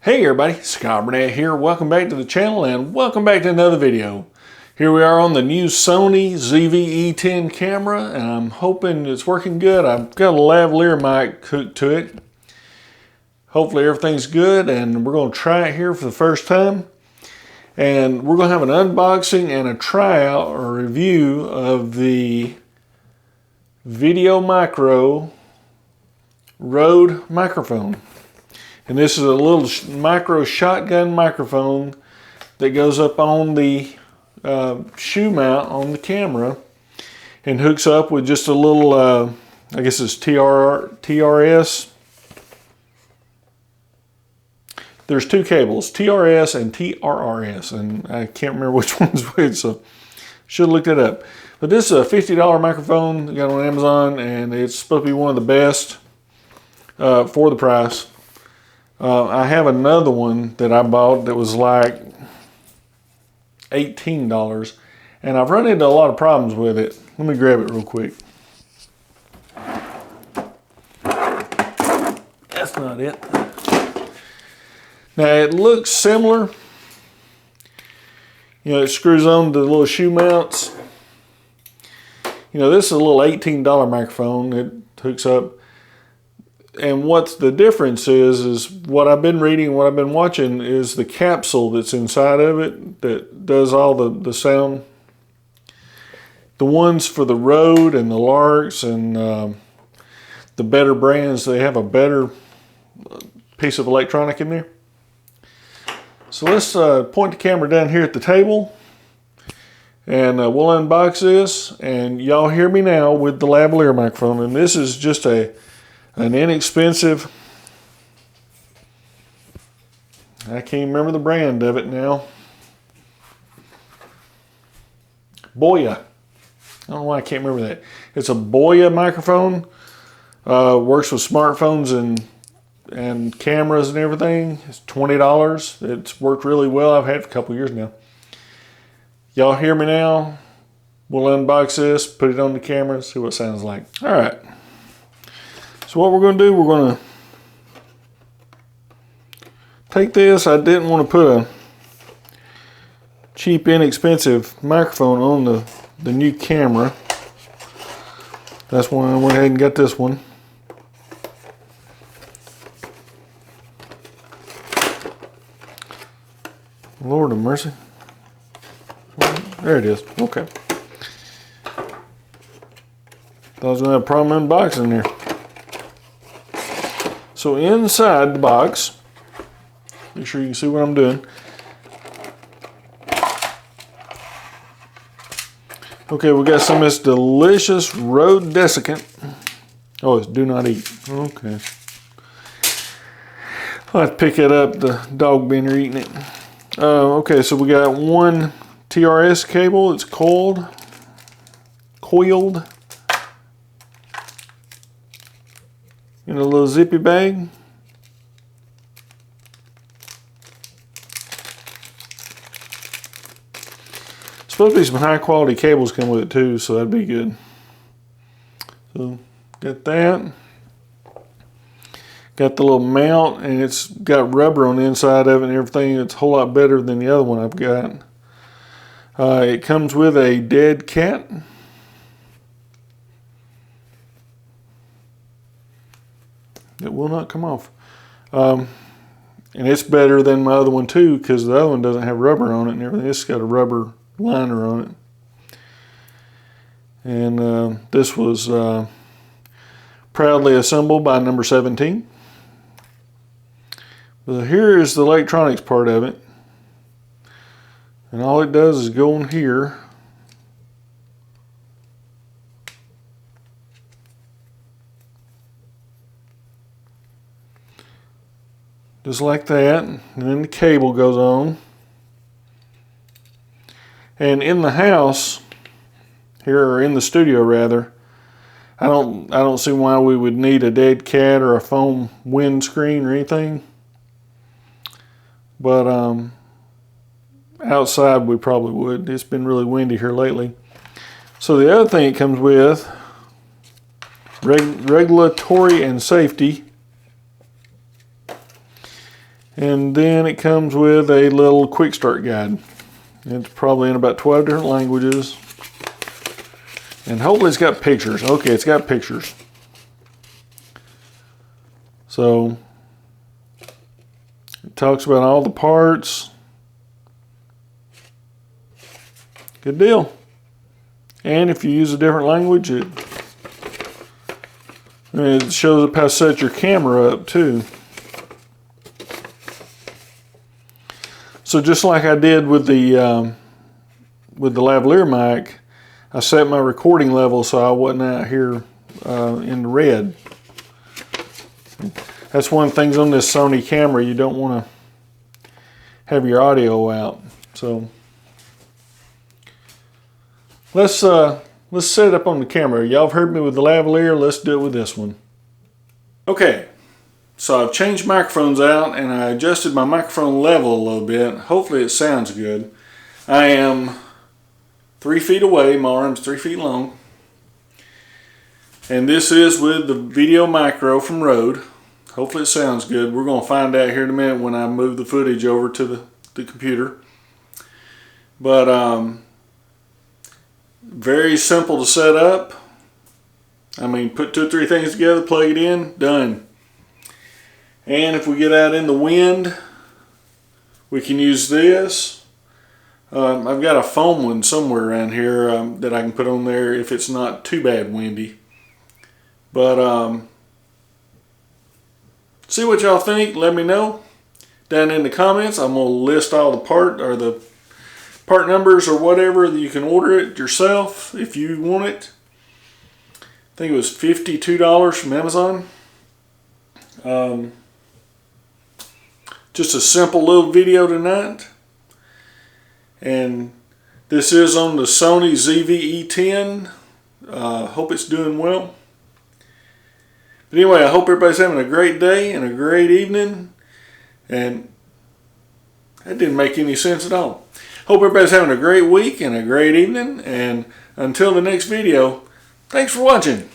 Hey everybody, Scott Burnett here. Welcome back to the channel and welcome back to another video. Here we are on the new Sony ZV-E10 camera and I'm hoping it's working good. I've got a lavalier mic hooked to it. Hopefully everything's good and we're going to try it here for the first time. And we're going to have an unboxing and a tryout or review of the Video Micro Rode microphone. And this is a little micro shotgun microphone that goes up on the shoe mount on the camera and hooks up with just a little, I guess it's TRS. There's two cables, TRS and TRRS, and I can't remember which one's which, so should have looked it up. But this is a $50 microphone, got on Amazon, and it's supposed to be one of the best for the price. I have another one that I bought that was like $18, and I've run into a lot of problems with it. Let me grab it real quick. That's not it. Now it looks similar. You know, it screws on to the little shoe mounts. You know, this is a little $18 microphone. It hooks up. And what's the difference is what I've been reading, what I've been watching is the capsule that's inside of it that does all the sound. The ones for the Rode and the Larks and the better brands, they have a better piece of electronic in there. So let's point the camera down here at the table and we'll unbox this, and y'all hear me now with the lavalier microphone. And this is just an inexpensive, I can't remember the brand of it now. Boya. I don't know why I can't remember that. It's a Boya microphone. Works with smartphones and cameras and everything. It's $20. It's worked really well. I've had it for a couple years now. Y'all hear me now? We'll unbox this, put it on the camera, see what it sounds like. All right. So what we're going to do, we're going to take this. I didn't want to put a cheap, inexpensive microphone on the new camera. That's why I went ahead and got this one. Lord of mercy. There it is. Okay. Thought I was going to have a problem unboxing there. So inside the box, make sure you can see what I'm doing. Okay, we got some of this delicious Rode desiccant. Oh, it's do not eat. Okay. I'll have to pick it up. The dog been eating it. Okay, so we got one TRS cable. It's coiled. In a little zippy bag. Supposed to be some high quality cables come with it too, so that'd be good. So got that. Got the little mount, and it's got rubber on the inside of it and everything. It's a whole lot better than the other one I've got. It comes with a dead cat. It will not come off. And it's better than my other one too, because the other one doesn't have rubber on it and everything. It's got a rubber liner on it. And this was proudly assembled by number 17. But here is the electronics part of it. And all it does is go in here. Just like that, and then the cable goes on. And in the house, here, or in the studio rather, I don't see why we would need a dead cat or a foam windscreen or anything. But outside we probably would. It's been really windy here lately. So the other thing it comes with, regulatory and safety. And then it comes with a little quick start guide. It's probably in about 12 different languages. And hopefully it's got pictures. Okay, it's got pictures. So it talks about all the parts. Good deal. And if you use a different language, it shows up how to set your camera up too. So just like I did with the lavalier mic, I set my recording level so I wasn't out here in the red. That's one of the things on this Sony camera, you don't want to have your audio out. So let's set it up on the camera. Y'all have heard me with the lavalier, let's do it with this one. Okay, so I've changed microphones out and I adjusted my microphone level a little bit. Hopefully it sounds good. I am 3 feet away, my arm's 3 feet long. And this is with the Video Micro from Rode. Hopefully it sounds good. We're going to find out here in a minute when I move the footage over to the computer. But very simple to set up. I mean, put 2 or 3 things together, plug it in, done. And if we get out in the wind, we can use this. I've got a foam one somewhere around here that I can put on there if it's not too bad windy. But see what y'all think. Let me know down in the comments. I'm gonna list all the part numbers or whatever. You can order it yourself if you want it. I think it was $52 from Amazon. Just a simple little video tonight. And this is on the Sony ZV-E10. Hope it's doing well. But anyway, I hope everybody's having a great day and a great evening. And that didn't make any sense at all. Hope everybody's having a great week and a great evening. And until the next video, thanks for watching.